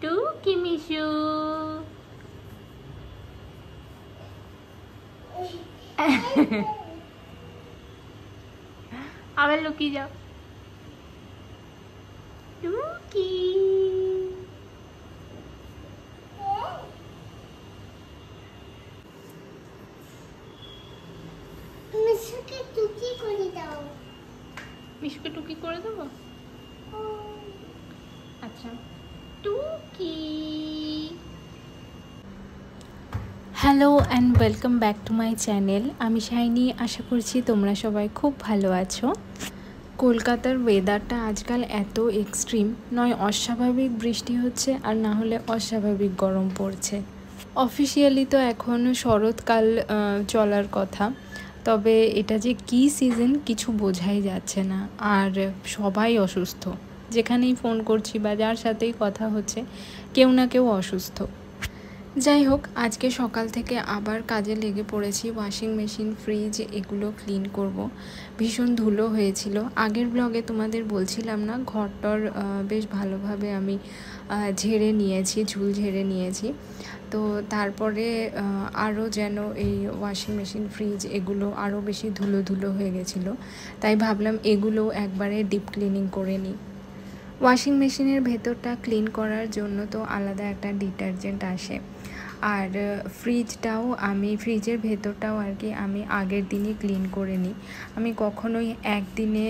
টুকি মিশু আবার লুকিয়ে যাও টুকি মিশুকে টুকি করে দাও। মিশুকে টুকি করে দেবো আচ্ছা টুকি। Hello and welcome back to my channel. আমি শাইনি, আশা করছি তোমরা সবাই খুব ভালো আছো। কলকাতার ওয়েদারটা আজকাল এত এক্সট্রিম, নয় অস্বাভাবিক বৃষ্টি হচ্ছে আর না হলে অস্বাভাবিক গরম পড়ছে। অফিসিয়ালি তো এখন শরৎকাল চলার কথা, তবে এটা যে কী সিজন কিছু বোঝাই যাচ্ছে না। আর সবাই অসুস্থ, যেখানেই ফোন করছি বা যার সাথেই কথা হচ্ছে কেউ না কেউ অসুস্থ। যাই হোক, আজকে সকাল থেকে আবার কাজে লেগে পড়েছি। ওয়াশিং মেশিন, ফ্রিজ এগুলো ক্লিন করব। ভীষণ ধুলো হয়েছিল। আগের ব্লগে তোমাদের বলছিলাম না, ঘরটর বেশ ভালোভাবে আমি ঝেড়ে নিয়েছি, ঝুল ঝেড়ে নিয়েছি। তো তারপরে আরও যেন এই ওয়াশিং মেশিন, ফ্রিজ এগুলো আরও বেশি ধুলো ধুলো হয়ে গেছিলো, তাই ভাবলাম এগুলো একবারে ডিপ ক্লিনিং করে নিই। ওয়াশিং মেশিনের ভেতরটা ক্লিন করার জন্য তো আলাদা একটা ডিটারজেন্ট আসে, আর ফ্রিজের ভেতরটাও আর কি আমি আগের দিনই ক্লিন করে নিই। আমি কখনোই একদিনে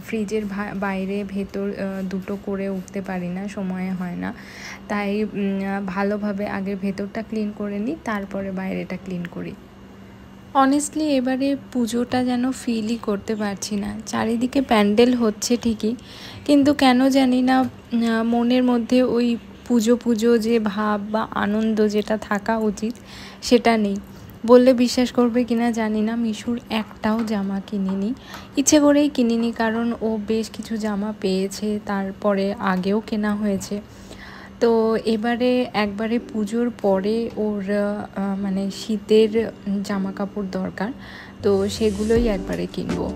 ফ্রিজের বাইরে ভেতর দুটো করে উঠতে পারি না, সময় হয় না। তাই ভালোভাবে আগে ভেতরটা ক্লিন করে নিই, তারপরে বাইরেটা ক্লিন করি। অনেস্টলি এবারে পুজোটা যেন ফিলই করতে পারছি না। চারিদিকে প্যান্ডেল হচ্ছে ঠিকই, কিন্তু কেন জানি না মনের মধ্যে ওই পুজো পুজো যে ভাব বা আনন্দ যেটা থাকা উচিত সেটা নেই। বললে বিশ্বাস করবে কিনা জানি না, মিশুর একটাও জামা কিনিনি, ইচ্ছে করেই কিনিনি, কারণ ও বেশ কিছু জামা পেয়েছে, তারপরে আগেও কেনা হয়েছে। তো এবারে একবারে পুজোর পরে ওর মানে শীতের জামা কাপড় দরকার, তো সেগুলোই একবারে কিনবো।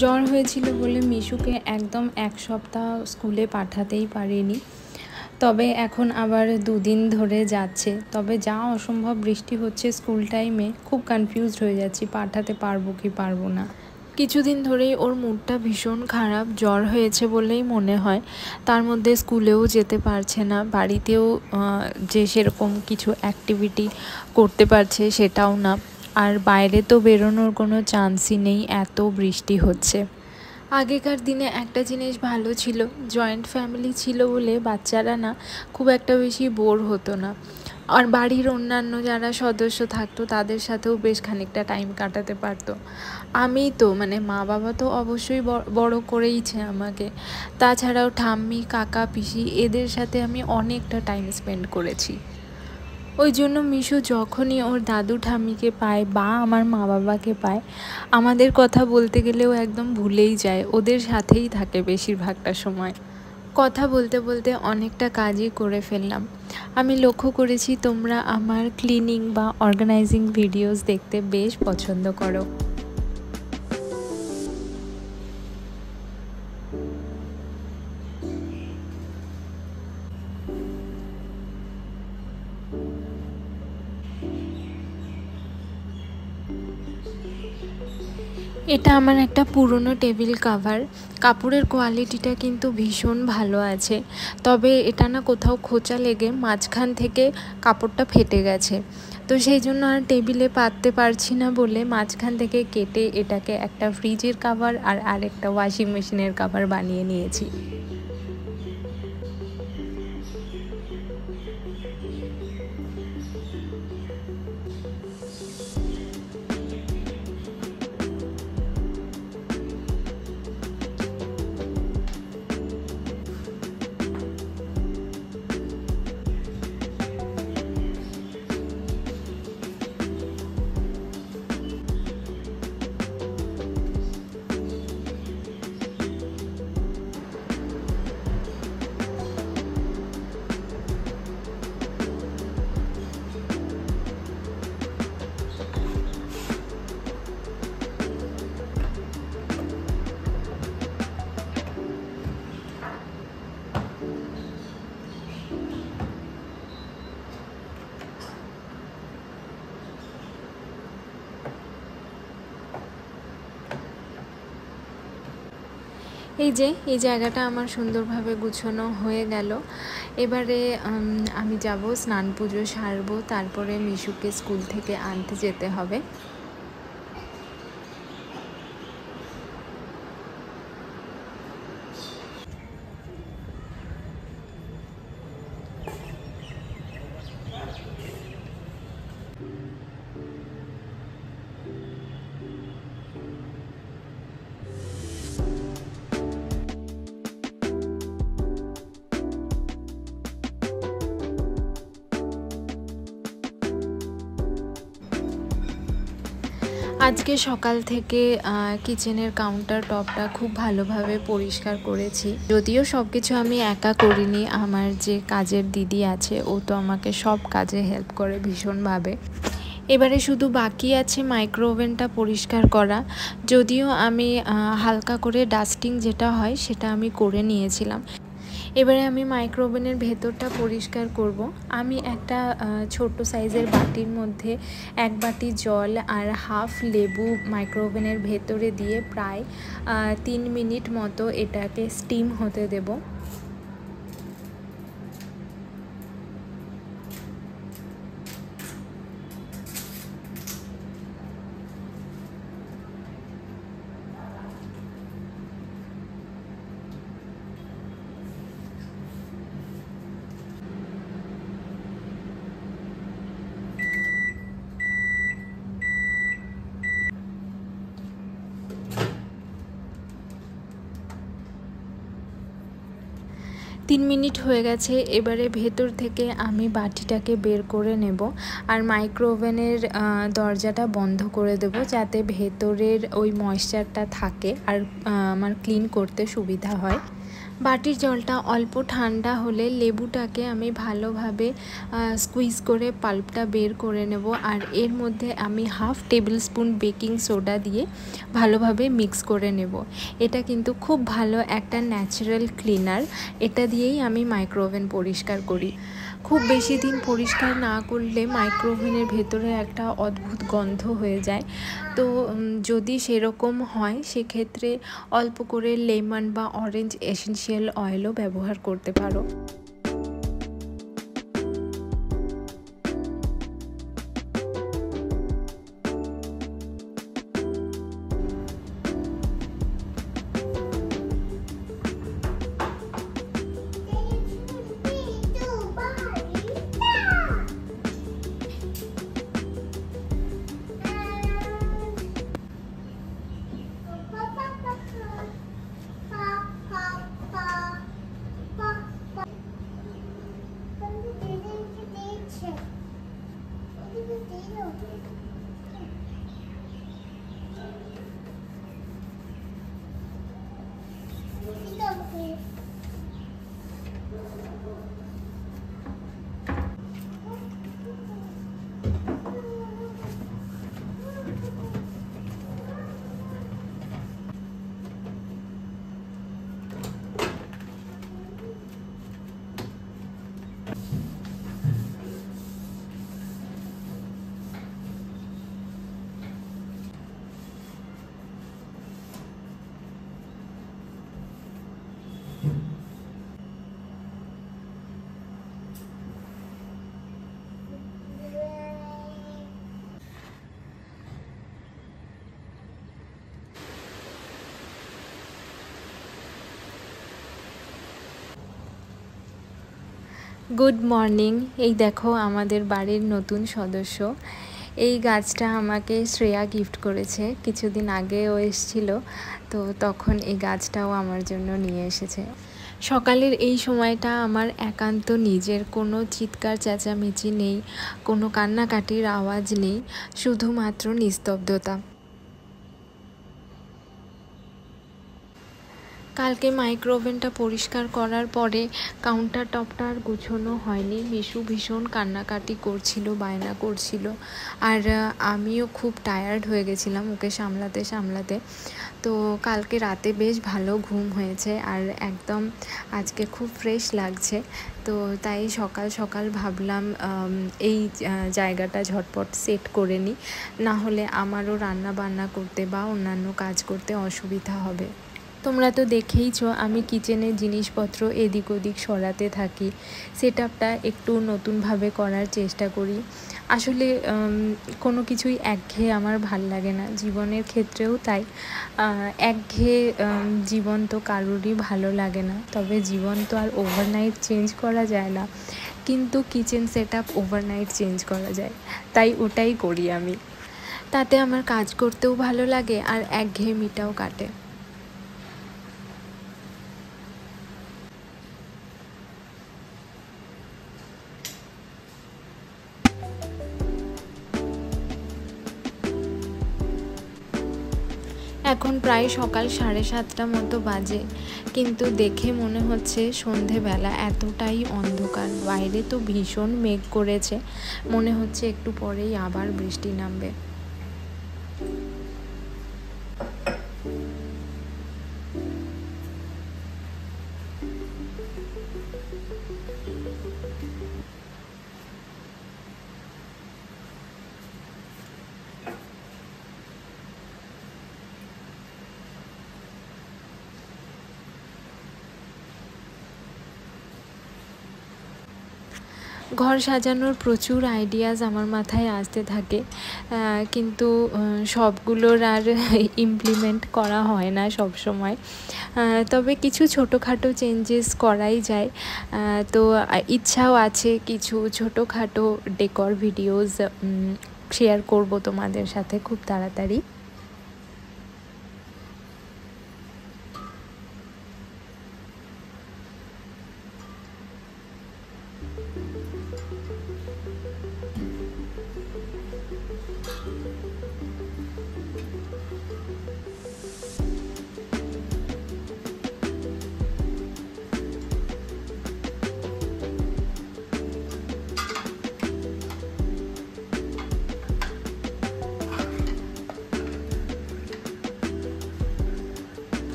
জ্বর হয়েছিল বলে মিশুকে একদম এক সপ্তাহ স্কুলে পাঠাতেই পারিনি, তবে এখন আবার 2 দিন ধরে যাচ্ছে। তবে যা অসম্ভব বৃষ্টি হচ্ছে স্কুল টাইমে, খুব কনফিউজড হয়ে যাচ্ছি পাঠাতে পারবো কি পারবো না। কিছুদিন ধরেই ওর মুডটা ভীষণ খারাপ, জ্বর হয়েছে বলেই মনে হয়। তার মধ্যে স্কুলেও যেতে পারছে না, বাড়িতেও যে সেরকম কিছু অ্যাক্টিভিটি করতে পারছে সেটাও না, আর বাইরে তো বেরোনোর কোনো চান্সই নেই, এত বৃষ্টি হচ্ছে। আগেকার দিনে একটা জিনিস ভালো ছিল, জয়েন্ট ফ্যামিলি ছিল বলে বাচ্চারা না খুব একটা বেশি বোর হতো না, আর বাড়ির অন্যান্য যারা সদস্য থাকতো তাদের সাথেও বেশ খানিকটা টাইম কাটাতে পারতো। আমি তো মানে মা বাবা তো অবশ্যই বড় করেইছে আমাকে, তাছাড়াও ঠাম্মি, কাকা, পিসি এদের সাথে আমি অনেকটা টাইম স্পেন্ড করেছি। ওই জন্য মিশু যখনই ওর দাদু ঠাম্মিকে পায় বা আমার মা বাবাকে পায়, আমাদের কথা বলতে গেলেও একদম ভুলেই যায়, ওদের সাথেই থাকে বেশিরভাগটা সময়। কথা বলতে বলতে অনেকটা কাজই করে ফেললাম। আমি লক্ষ্য করেছি তোমরা আমার ক্লিনিং বা অর্গানাইজিং ভিডিওস দেখতে বেশ পছন্দ করো। এটা আমার একটা পুরনো টেবিল কাভার, কাপড়ের কোয়ালিটিটা কিন্তু ভীষণ ভালো আছে, তবে এটা না কোথাও খোঁচা লেগে মাঝখান থেকে কাপড়টা ফেটে গেছে, তো সেই জন্য আর টেবিলে পাততে পারছি না বলে মাঝখান থেকে কেটে এটাকে একটা ফ্রিজের কাভার আর আরেকটা ওয়াশিং মেশিনের কাভার বানিয়ে নিয়েছি। এই জায়গাটা আমার সুন্দরভাবে গুছানো হয়ে গেল। এবারে আমি যাব, স্নান পুজো সারবো, তারপরে মিশুকে স্কুল থেকে আনতে যেতে হবে। আজকে সকাল থেকে কিচেনের কাউন্টার টপটা খুব ভালোভাবে পরিষ্কার করেছি। যদিও সব কিছু আমি একা করিনি, আমার যে কাজের দিদি আছে ও তো আমাকে সব কাজে হেল্প করে ভীষণভাবে। এবারে শুধু বাকি আছে মাইক্রো ওভেনটা পরিষ্কার করা। যদিও আমি হালকা করে ডাস্টিং যেটা হয় সেটা আমি করে নিয়েছিলাম। এবারে আমি মাইক্রো ওভেনের ভেতরটা পরিষ্কার করব। আমি একটা ছোট সাইজের বাটির মধ্যে 1 বাটি জল আর হাফ লেবু মাইক্রো ওভেনের ভেতরে দিয়ে প্রায় 3 মিনিট মতো এটাকে স্টিম হতে দেব। 3 মিনিট হয়ে গেছে। এবারে ভেতর থেকে আমি বাটিটাকে বের করে নেব আর মাইক্রো ওভেনের দরজাটা বন্ধ করে দেব, যাতে ভেতরের ওই ময়েশ্চারটা থাকে আর আমার ক্লিন করতে সুবিধা হয়। বাটির জলটা অল্প ঠান্ডা হলে লেবুটাকে আমি ভালোভাবে স্কুইজ করে পাল্পটা বের করে নেব আর এর মধ্যে আমি half table spoon baking soda দিয়ে ভালোভাবে মিক্স করে নেব। এটা কিন্তু খুব ভালো একটা ন্যাচারাল ক্লিনার। এটা দিয়েই আমি মাইক্রো ওভেন পরিষ্কার করি। খুব বেশি দিন পরিষ্কার না করলে মাইক্রো ওভেনের ভেতরে একটা অদ্ভুত গন্ধ হয়ে যায়। তো যদি সেরকম হয় সেক্ষেত্রে অল্প করে লেমন বা অরেঞ্জ এসেনশিয়াল অয়েলও ব্যবহার করতে পারো। Good morning. এই দেখো আমাদের বাড়ির নতুন সদস্য। এই গাছটা আমাকে শ্রেয়া গিফট করেছে, কিছুদিন আগেও এসেছিল, তো তখন এই গাছটাও আমার জন্য নিয়ে এসেছে। সকালের এই সময়টা আমার একান্ত নিজের, কোনো চিৎকার চেঁচামেচি নেই, কোনো কান্নাকাটির আওয়াজ নেই, শুধুমাত্র নিস্তব্ধতা। কালকে মাইক্রো ওভেনটা পরিষ্কার করার পরে কাউন্টার টপটা আর গুছোনো হয়নি। মিশু ভীষণ কান্নাকাটি করছিল, বায়না করছিল, আর আমিও খুব টায়ার্ড হয়ে গেছিলাম ওকে সামলাতে সামলাতে। তো কালকে রাতে বেশ ভালো ঘুম হয়েছে আর একদম আজকে খুব ফ্রেশ লাগছে। তো তাই সকাল সকাল ভাবলাম এই জায়গাটা ঝটপট সেট করে নিই, না হলে আমারও রান্না বান্না করতে বা অন্যান্য কাজ করতে অসুবিধা হবে। তোমরা তো দেখেইছো আমি কিচেনের জিনিসপত্র এদিক ওদিক সরাতে থাকি, সেটআপটা একটু নতুনভাবে করার চেষ্টা করি। আসলে কোনো কিছুই একঘেয়ে আমার ভাল লাগে না, জীবনের ক্ষেত্রেও তাই। একঘেয়ে জীবন তো কারোরই ভালো লাগে না, তবে জীবন তো আর ওভারনাইট চেঞ্জ করা যায় না, কিন্তু কিচেন সেটআপ ওভারনাইট চেঞ্জ করা যায়, তাই ওটাই করি আমি। তাতে আমার কাজ করতেও ভালো লাগে আর একঘেয়েমিটাও কাটে। এখন প্রায় সকাল 7:30 মতো বাজে, কিন্তু দেখে মনে হচ্ছে সন্ধেবেলা, এতটাই অন্ধকার। বাইরে তো ভীষণ মেঘ করেছে, মনে হচ্ছে একটু পরেই আবার বৃষ্টি নামবে। ঘর সাজানোর প্রচুর আইডিয়াস আমার মাথায় আসতে থাকে, কিন্তু সবগুলোর আর ইমপ্লিমেন্ট করা হয় না সব সময়। তবে কিছু ছোটোখাটো চেঞ্জেস করাই যায়। তো ইচ্ছাও আছে কিছু ছোটোখাটো ডেকর ভিডিওস শেয়ার করব তোমাদের সাথে খুব তাড়াতাড়ি।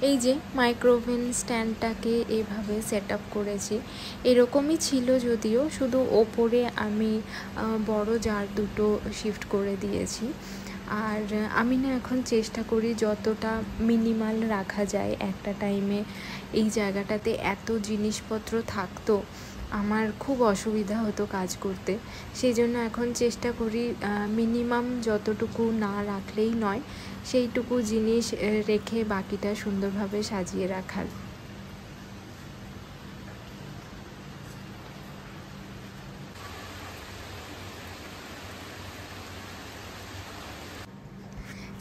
এই যে মাইক্রোওভেন স্ট্যান্ডটাকে এভাবে সেট আপ করেছি, এরকমই ছিল যদিও, শুধু ওপরে আমি বড় জার দুটো শিফট করে দিয়েছি। আর আমি না এখন চেষ্টা করি যতটা মিনিমাল রাখা যায়। একটা টাইমে এই জায়গাটাতে এত জিনিসপত্র থাকতো, আমার খুব অসুবিধা হতো কাজ করতে, সেই জন্য এখন চেষ্টা করি মিনিমাম যতটুকু না রাখলেই নয়, সেইটুকু জিনিস রেখে বাকিটা সুন্দরভাবে সাজিয়ে রাখার।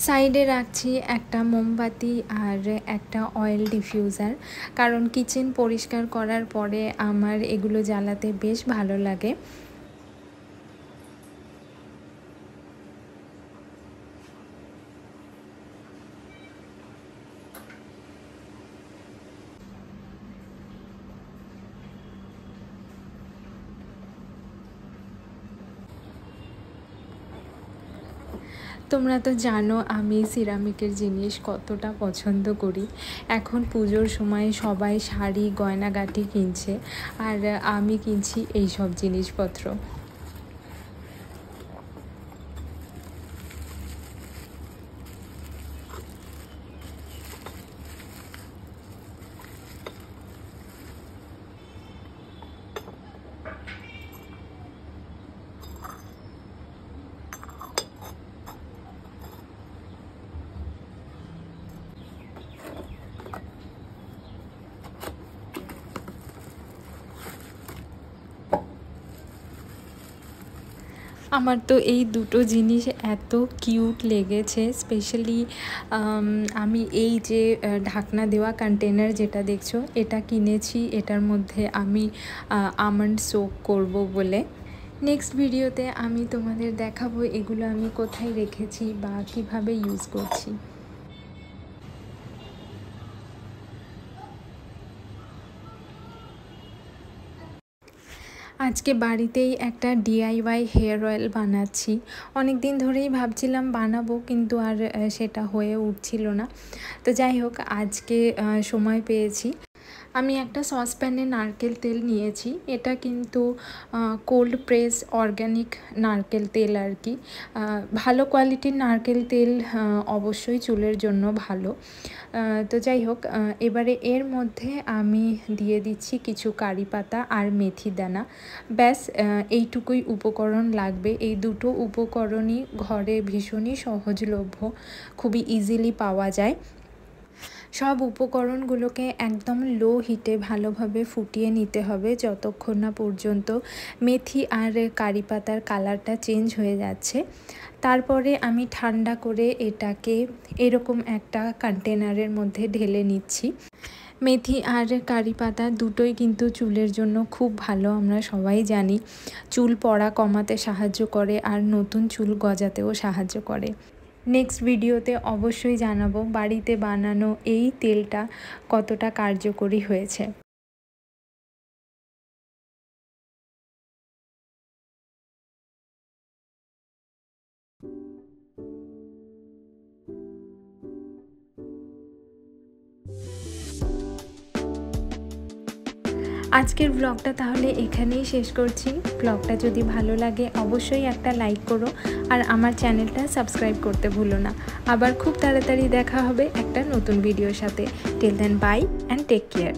সাইডে রাখছি একটা মোমবাতি আর একটা অয়েল ডিফিউজার, কারণ কিচেন পরিষ্কার করার পরে আমার এগুলো জ্বালাতে বেশ ভালো লাগে। তোমরা তো জানো আমি সিরামিকের জিনিস কতটা পছন্দ করি। এখন পুজোর সময় সবাই শাড়ি গয়নাগাটি কিনছে, আর আমি কিনছি এই সব জিনিসপত্র। আমার তো এই দুটো জিনিস এত কিউট লেগেছে, স্পেশালি আমি এই যে ঢাকনা দেওয়া কন্টেনার যেটা দেখছো, এটা কিনেছি, এটার মধ্যে আমি আমন্ড সোক করব বলে। নেক্সট ভিডিওতে আমি তোমাদের দেখাবো এগুলো আমি কোথায় রেখেছি বা কিভাবে ইউজ করছি। আজকে বাড়িতেই একটা ডিআইওয়াই হেয়ার অয়েল বানাচ্ছি। অনেক দিন ধরেই ভাবছিলাম বানাবো, কিন্তু আর সেটা হয়ে উঠছিল না। তো যাই হোক, আজকে সময় পেয়েছি। আমি একটা সসপ্যানে নারকেল তেল নিয়েছি। এটা কিন্তু কোল্ড প্রেস অর্গ্যানিক নারকেল তেল আর কি। ভালো কোয়ালিটির নারকেল তেল অবশ্যই চুলের জন্য ভালো। তো যাই হোক, এবারে এর মধ্যে আমি দিয়ে দিচ্ছি কিছু কারি পাতা আর মেথি দানা। ব্যাস এইটুকুই উপকরণ লাগবে। এই দুটো উপকরণই ঘরে ভীষণই সহজলভ্য, খুবই ইজিলি পাওয়া যায়। সব উপকরণগুলোকে একদম লো হিটে ভালোভাবে ফুটিয়ে নিতে হবে, যতক্ষণ না পর্যন্ত মেথি আর কারি পাতার কালারটা চেঞ্জ হয়ে যাচ্ছে। তারপরে আমি ঠান্ডা করে এটাকে এরকম একটা কন্টেনারের মধ্যে ঢেলে নিচ্ছি। মেথি আর কারি পাতা দুটোই কিন্তু চুলের জন্য খুব ভালো, আমরা সবাই জানি। চুল পড়া কমাতে সাহায্য করে আর নতুন চুল গজাতেও সাহায্য করে। নেক্সট ভিডিওতে অবশ্যই জানাবো বাড়িতে বানানো এই তেলটা কতটা কার্যকরী হয়েছে। আজকের ব্লগটা তাহলে এখানেই শেষ করছি। ব্লগটা যদি ভালো লাগে অবশ্যই একটা লাইক করো, আর আমার চ্যানেলটা সাবস্ক্রাইব করতে ভুলো না। আবার খুব তাড়াতাড়ি দেখা হবে একটা নতুন ভিডিওর সাথে। Till then bye and take care.